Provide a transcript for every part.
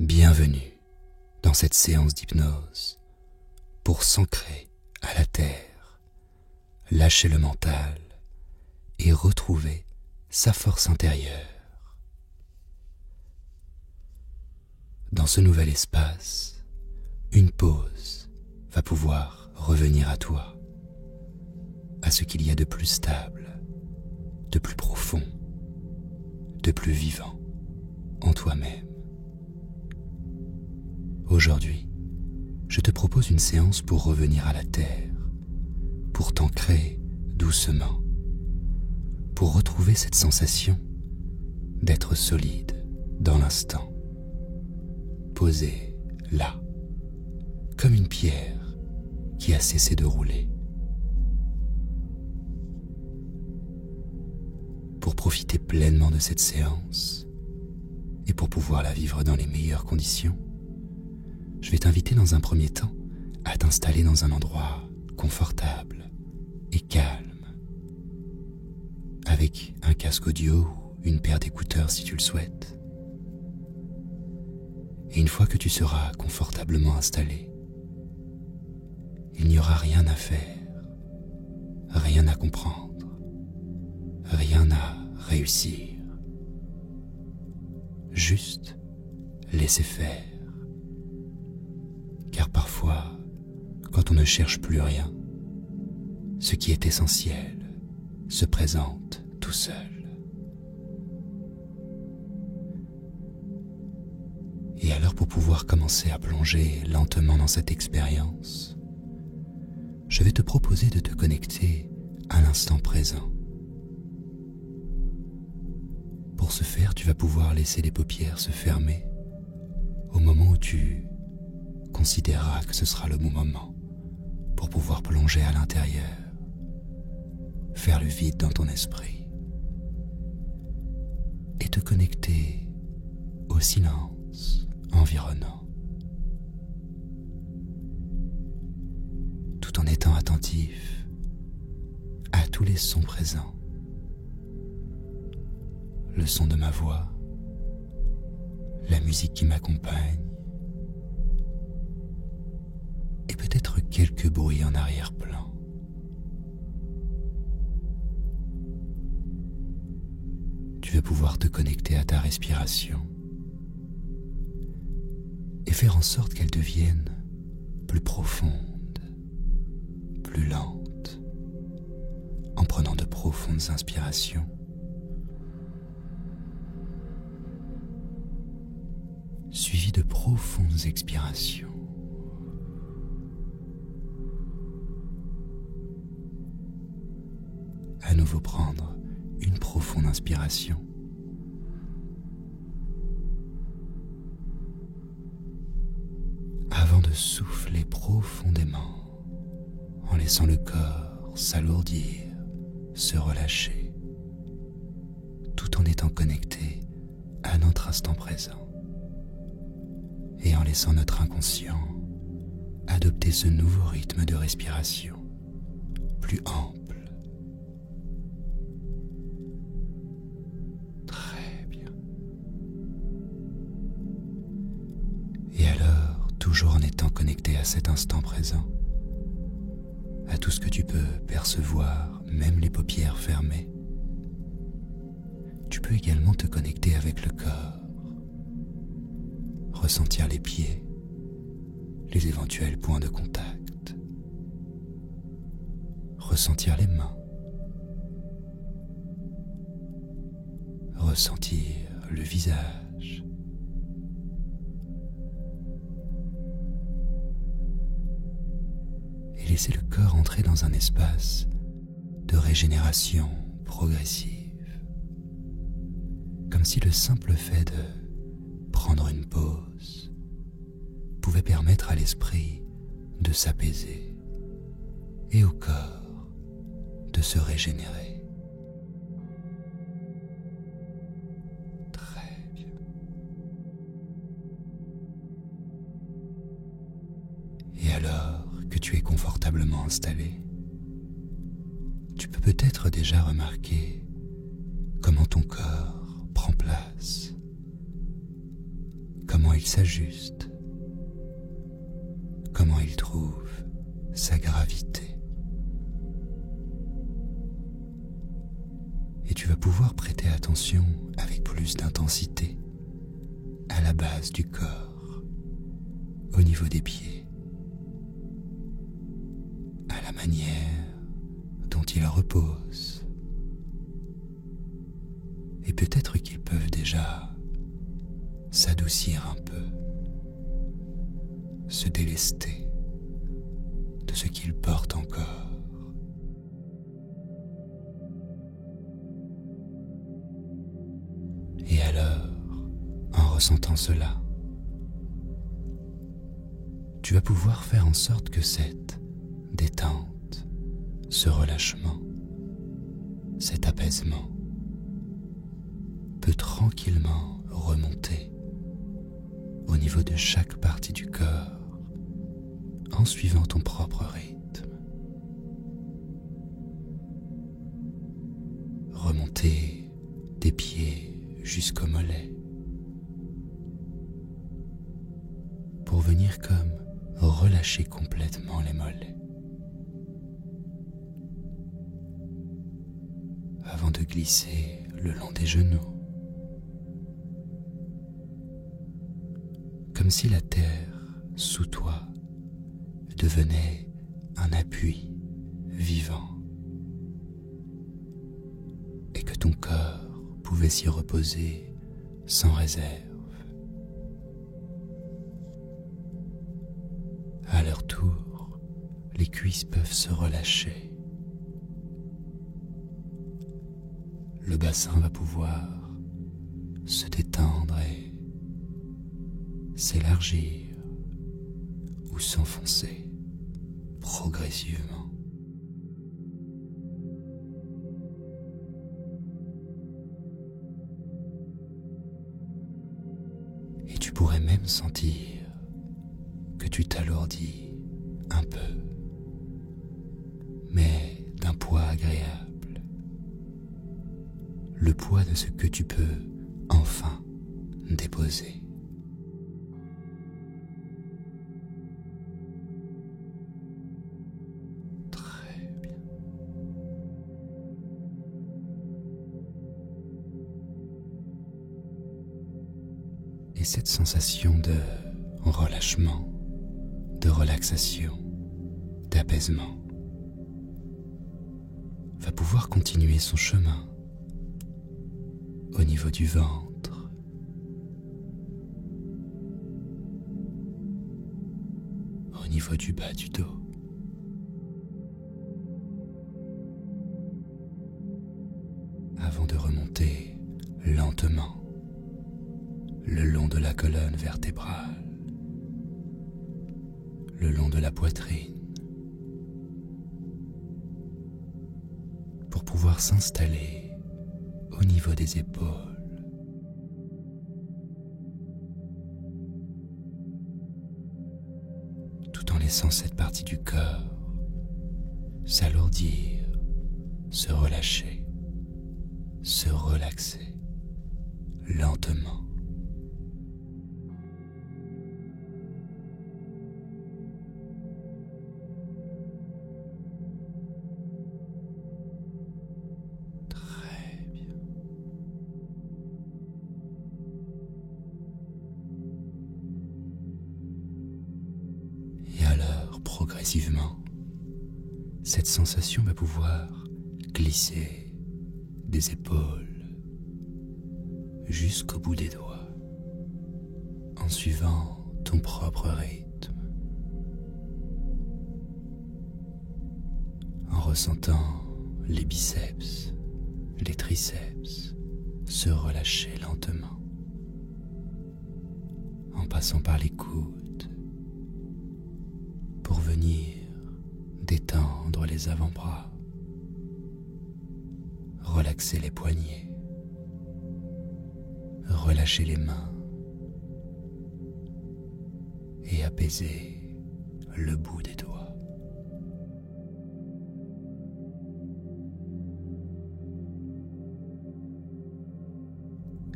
Bienvenue dans cette séance d'hypnose pour s'ancrer à la terre, lâcher le mental et retrouver sa force intérieure. Dans ce nouvel espace, une pause va pouvoir revenir à toi, à ce qu'il y a de plus stable, de plus profond, de plus vivant en toi-même. Aujourd'hui, je te propose une séance pour revenir à la terre, pour t'ancrer doucement, pour retrouver cette sensation d'être solide dans l'instant, posé là, comme une pierre qui a cessé de rouler. Pour profiter pleinement de cette séance et pour pouvoir la vivre dans les meilleures conditions, je vais t'inviter dans un premier temps à t'installer dans un endroit confortable et calme, avec un casque audio ou une paire d'écouteurs si tu le souhaites. Et une fois que tu seras confortablement installé, il n'y aura rien à faire, rien à comprendre, rien à réussir. Juste laisser faire. Car parfois, quand on ne cherche plus rien, ce qui est essentiel se présente tout seul. Et alors, pour pouvoir commencer à plonger lentement dans cette expérience, je vais te proposer de te connecter à l'instant présent. Pour ce faire, tu vas pouvoir laisser les paupières se fermer au moment où tu considéreras que ce sera le bon moment pour pouvoir plonger à l'intérieur, faire le vide dans ton esprit et te connecter au silence environnant, tout en étant attentif à tous les sons présents, le son de ma voix, la musique qui m'accompagne, et peut-être quelques bruits en arrière-plan. Tu vas pouvoir te connecter à ta respiration et faire en sorte qu'elle devienne plus profonde, plus lente, en prenant de profondes inspirations suivies de profondes expirations. À nouveau prendre une profonde inspiration avant de souffler profondément en laissant le corps s'alourdir, se relâcher, tout en étant connecté à notre instant présent et en laissant notre inconscient adopter ce nouveau rythme de respiration plus ample. Toujours en étant connecté à cet instant présent, à tout ce que tu peux percevoir, même les paupières fermées. Tu peux également te connecter avec le corps, ressentir les pieds, les éventuels points de contact, ressentir les mains, ressentir le visage, laisser le corps entrer dans un espace de régénération progressive, comme si le simple fait de prendre une pause pouvait permettre à l'esprit de s'apaiser et au corps de se régénérer. Très bien. Et alors que tu es confortablement installé, tu peux peut-être déjà remarquer comment ton corps prend place, comment il s'ajuste, comment il trouve sa gravité. Et tu vas pouvoir prêter attention avec plus d'intensité à la base du corps, au niveau des pieds, à la manière dont ils reposent. Et peut-être qu'ils peuvent déjà s'adoucir un peu, se délester de ce qu'ils portent encore. Et alors, en ressentant cela, tu vas pouvoir faire en sorte que cette détente, ce relâchement, cet apaisement peut tranquillement remonter au niveau de chaque partie du corps en suivant ton propre rythme. Remonter des pieds jusqu'aux mollets pour venir comme relâcher complètement les mollets avant de glisser le long des genoux, comme si la terre sous toi devenait un appui vivant et que ton corps pouvait s'y reposer sans réserve. À leur tour, les cuisses peuvent se relâcher. Le bassin va pouvoir se détendre et s'élargir ou s'enfoncer progressivement. Et tu pourrais même sentir que tu t'alourdis un peu, mais d'un poids agréable. Le poids de ce que tu peux enfin déposer. Très bien. Et cette sensation de relâchement, de relaxation, d'apaisement va pouvoir continuer son chemin au niveau du ventre, au niveau du bas du dos, avant de remonter lentement le long de la colonne vertébrale, le long de la poitrine, pour pouvoir s'installer au niveau des épaules. Tout en laissant cette partie du corps s'alourdir, se relâcher, se relaxer lentement. Progressivement, cette sensation va pouvoir glisser des épaules jusqu'au bout des doigts en suivant ton propre rythme, en ressentant les biceps, les triceps se relâcher lentement, en passant par les coudes pour venir détendre les avant-bras, relaxer les poignets, relâcher les mains et apaiser le bout des doigts.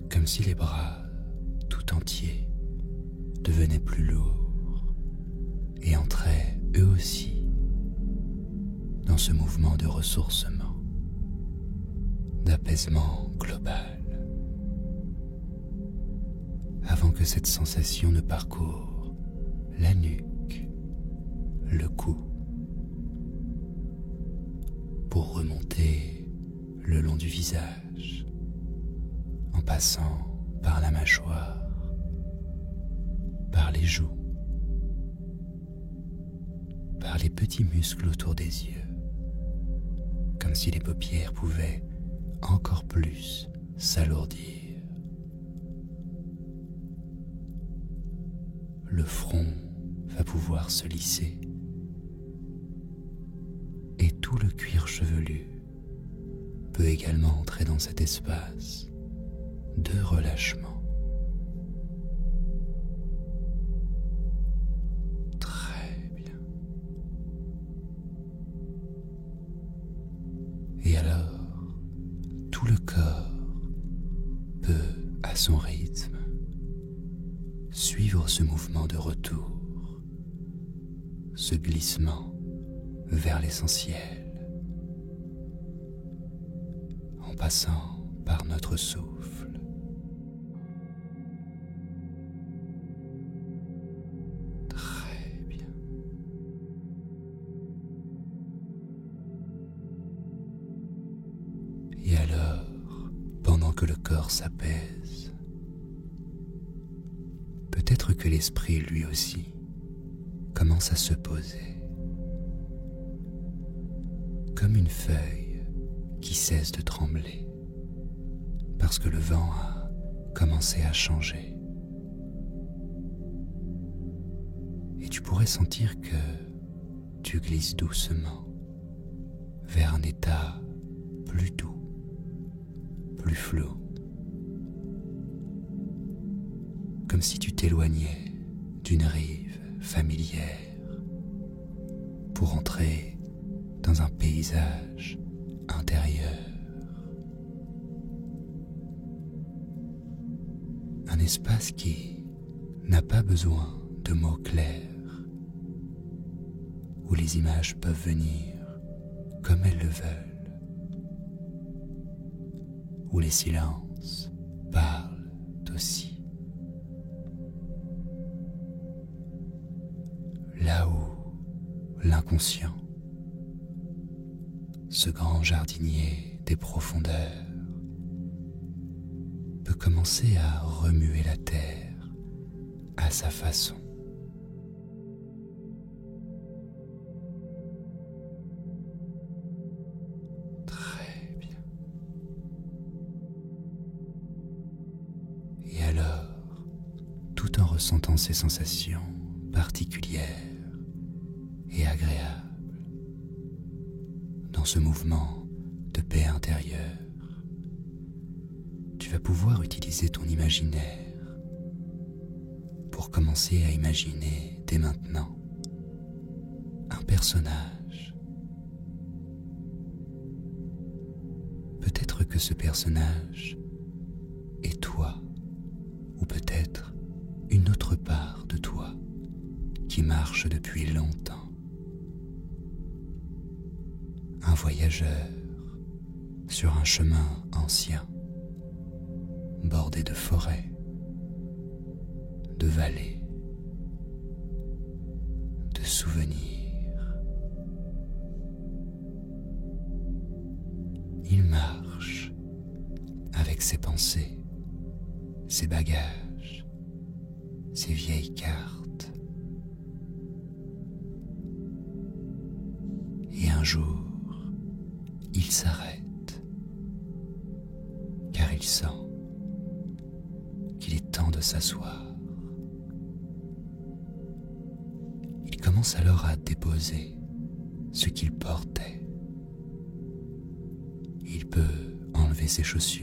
Comme si les bras tout entiers devenaient plus lourds et entraient eux aussi dans ce mouvement de ressourcement, d'apaisement global, avant que cette sensation ne parcourt la nuque, le cou, pour remonter le long du visage, en passant par la mâchoire, par les joues, par les petits muscles autour des yeux, comme si les paupières pouvaient encore plus s'alourdir. Le front va pouvoir se lisser et tout le cuir chevelu peut également entrer dans cet espace de relâchement. Très bien. Et alors, tout le corps peut, à son rythme, suivre ce mouvement de retour, ce glissement vers l'essentiel, en passant par notre souffle. Très bien. Et alors, pendant que le corps s'apaise, peut-être que l'esprit lui aussi commence à se poser, comme une feuille qui cesse de trembler, parce que le vent a commencé à changer. Et tu pourrais sentir que tu glisses doucement vers un état plus doux, plus flou, comme si tu t'éloignais d'une rive familière pour entrer dans un paysage intérieur. Un espace qui n'a pas besoin de mots clairs, où les images peuvent venir comme elles le veulent, où les silences parlent aussi. Là où l'inconscient, ce grand jardinier des profondeurs, peut commencer à remuer la terre à sa façon. Très bien. Et alors, tout en ressentant ces sensations particulières et agréable dans ce mouvement de paix intérieure, tu vas pouvoir utiliser ton imaginaire pour commencer à imaginer dès maintenant un personnage. Peut-être que ce personnage est toi, ou peut-être une autre part de toi qui marche depuis longtemps. Un voyageur sur un chemin ancien, bordé de forêts, de vallées, de souvenirs. Il marche avec ses pensées, ses bagages, ses vieilles cartes. Et un jour, il s'arrête, car il sent qu'il est temps de s'asseoir. Il commence alors à déposer ce qu'il portait. Il peut enlever ses chaussures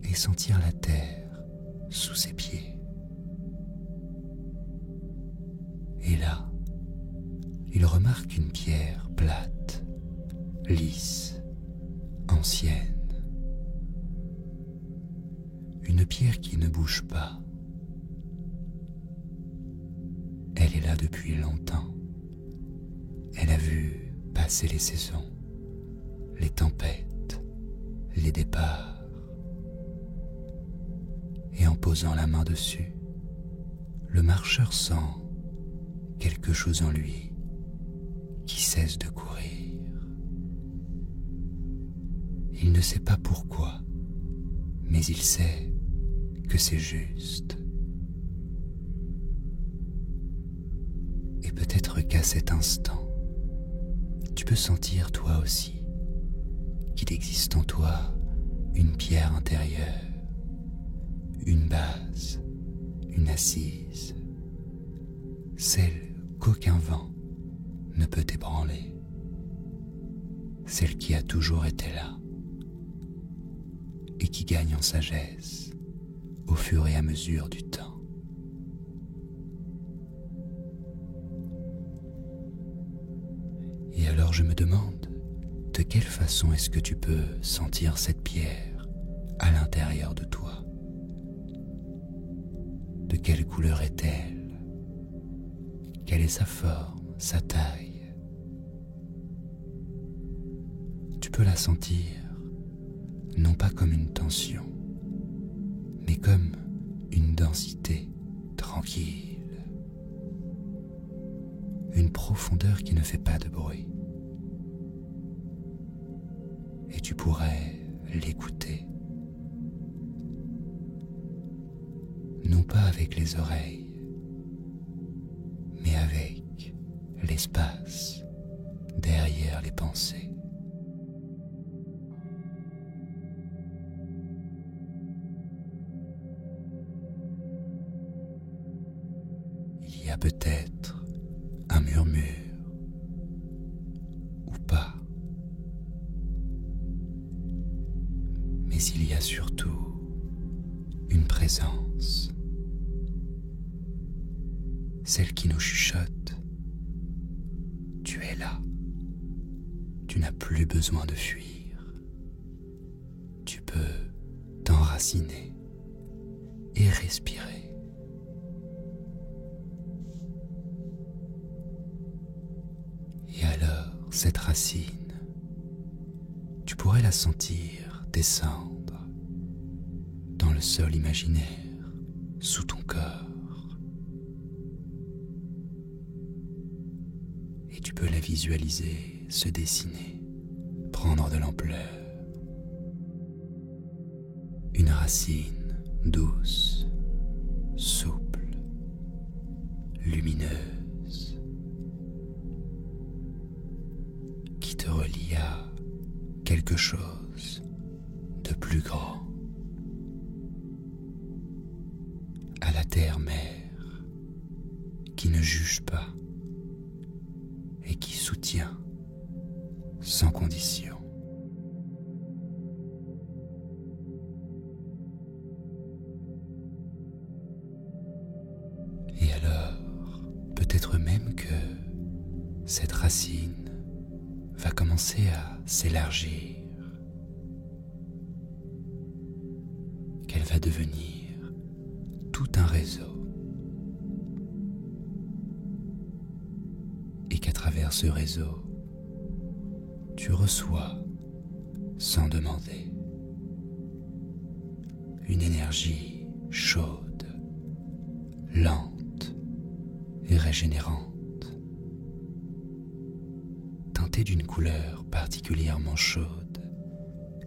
et sentir la terre sous ses pieds. Et là, il remarque une pierre plate, lisse, ancienne. Une pierre qui ne bouge pas, Elle est là depuis longtemps. Elle a vu passer les saisons, les tempêtes, les départs. Et en posant la main dessus, le marcheur sent quelque chose en lui qui cesse de courir. Il ne sait pas pourquoi, mais il sait que c'est juste. Et peut-être qu'à cet instant, tu peux sentir toi aussi qu'il existe en toi une pierre intérieure, une base, une assise, celle qu'aucun vent ne peut ébranler, celle qui a toujours été là et qui gagne en sagesse au fur et à mesure du temps. Et alors je me demande, de quelle façon est-ce que tu peux sentir cette pierre à l'intérieur de toi? De quelle couleur est-elle? Quelle est sa forme, sa taille? Tu peux la sentir, non pas comme une tension, mais comme une densité tranquille, une profondeur qui ne fait pas de bruit. Et tu pourrais l'écouter, non pas avec les oreilles, mais avec l'espace derrière les pensées. Il y a peut-être un murmure ou pas, mais il y a surtout une présence, celle qui nous chuchote. Tu es là, tu n'as plus besoin de fuir, tu peux t'enraciner et respirer. Et alors, cette racine, tu pourrais la sentir descendre dans le sol imaginaire, sous ton corps. Et tu peux la visualiser se dessiner, prendre de l'ampleur. Une racine douce, souple, lumineuse, qui te relie à quelque chose de plus grand, à la terre-mère qui ne juge pas et qui soutient sans condition. Et alors, peut-être même que cette racine va commencer à s'élargir, qu'elle va devenir tout un réseau, et qu'à travers ce réseau, tu reçois, sans demander, une énergie chaude, lente et régénérante, teintée d'une couleur particulièrement chaude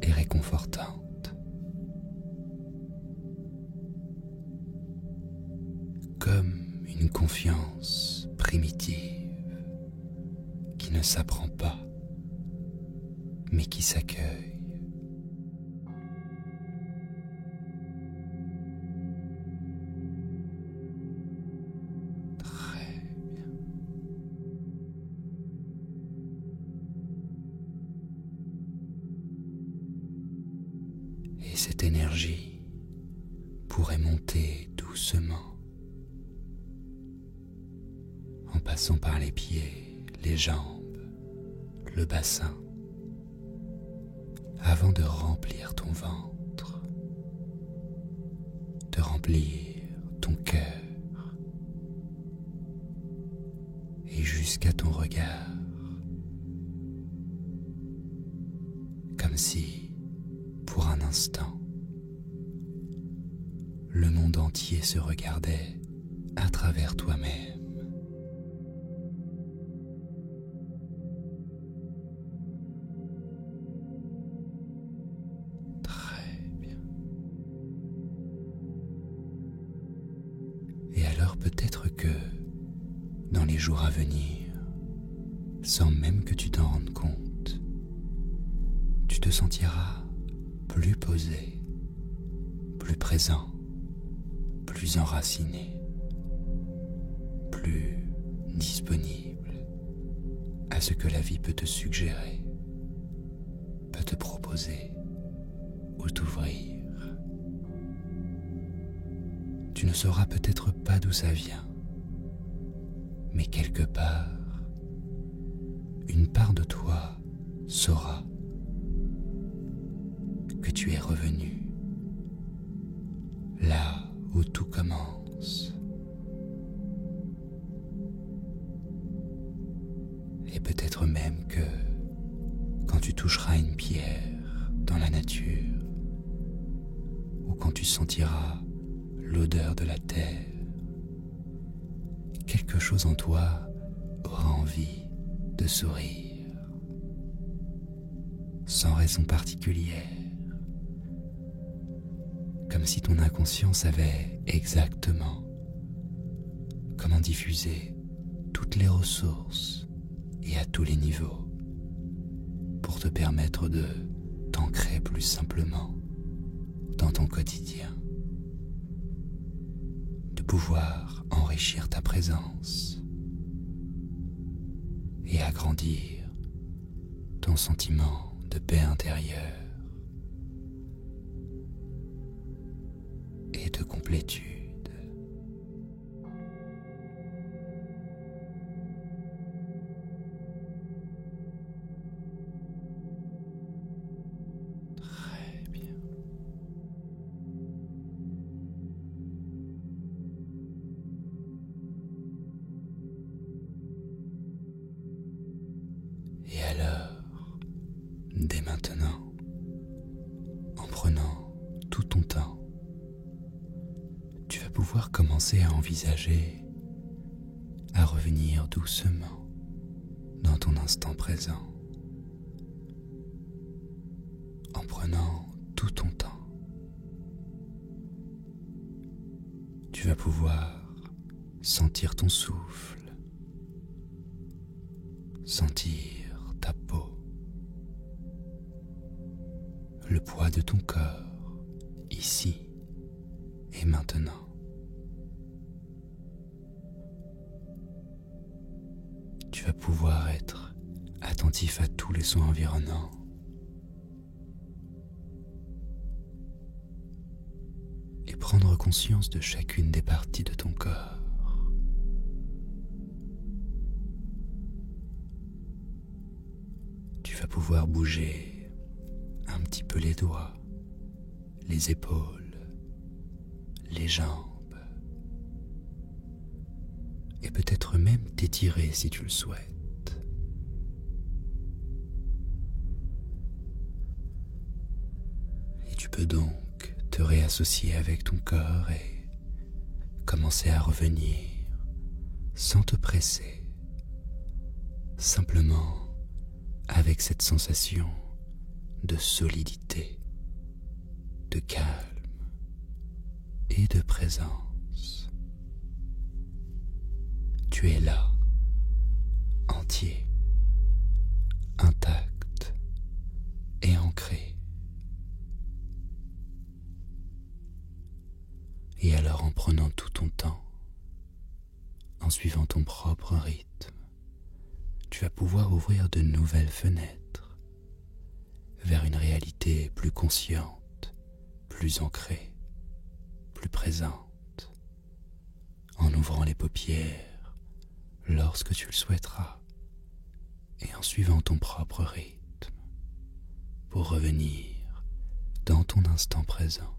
et réconfortante, comme une confiance primitive qui ne s'apprend pas, mais qui s'accueille. Très bien. Et cette énergie pourrait monter doucement, en passant par les pieds, les jambes, le bassin, avant de remplir ton ventre, de remplir ton cœur, jusqu'à ton regard, comme si, pour un instant, le monde entier se regardait à travers toi-même. Très bien. Et alors peut-être que, dans les jours à venir, sans même que tu t'en rendes compte, tu te sentiras plus posé, plus présent, plus enraciné, plus disponible à ce que la vie peut te suggérer, peut te proposer ou t'ouvrir. Tu ne sauras peut-être pas d'où ça vient, mais quelque part, une part de toi saura que tu es revenu là où tout commence. Et peut-être même que quand tu toucheras une pierre dans la nature, ou quand tu sentiras l'odeur de la terre, quelque chose en toi aura envie de sourire, sans raison particulière, comme si ton inconscient savait exactement comment diffuser toutes les ressources et à tous les niveaux pour te permettre de t'ancrer plus simplement dans ton quotidien, de pouvoir enrichir ta présence et agrandir ton sentiment de paix intérieure et de complétude. Très bien. Et alors, dès maintenant, en prenant tout ton temps, tu vas pouvoir commencer à envisager à revenir doucement dans ton instant présent, en prenant tout ton temps. Tu vas pouvoir sentir ton souffle, sentir ta peau, le poids de ton corps, ici et maintenant. Tu vas pouvoir être attentif à tous les sons environnants. Et prendre conscience de chacune des parties de ton corps. Tu vas pouvoir bouger un petit peu les doigts, les épaules, les jambes, et peut-être même t'étirer si tu le souhaites. Et tu peux donc te réassocier avec ton corps et commencer à revenir sans te presser, simplement avec cette sensation de solidité, de calme et de présence. Tu es là, entier, intact et ancré. Et alors en prenant tout ton temps, en suivant ton propre rythme, tu vas pouvoir ouvrir de nouvelles fenêtres vers une réalité plus consciente, plus ancrée, plus présente, en ouvrant les paupières lorsque tu le souhaiteras et en suivant ton propre rythme pour revenir dans ton instant présent.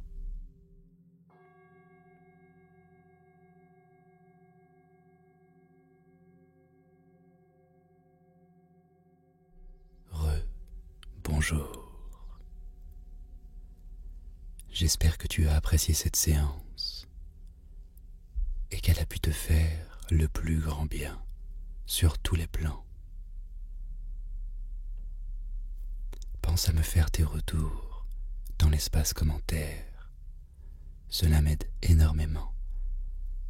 bonjour. J'espère que tu as apprécié cette séance et qu'elle a pu te faire le plus grand bien sur tous les plans. Pense à me faire tes retours dans l'espace commentaire. Cela m'aide énormément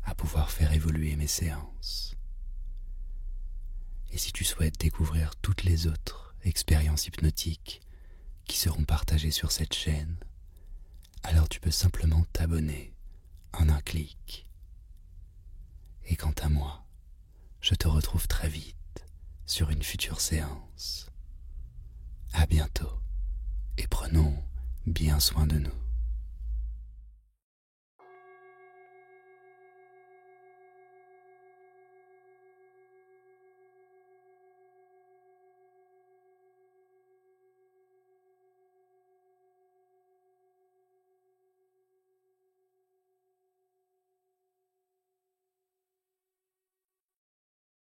à pouvoir faire évoluer mes séances. Et si tu souhaites découvrir toutes les autres expériences hypnotiques qui seront partagées sur cette chaîne, alors tu peux simplement t'abonner en un clic. Et quant à moi, je te retrouve très vite sur une future séance. À bientôt et prenons bien soin de nous.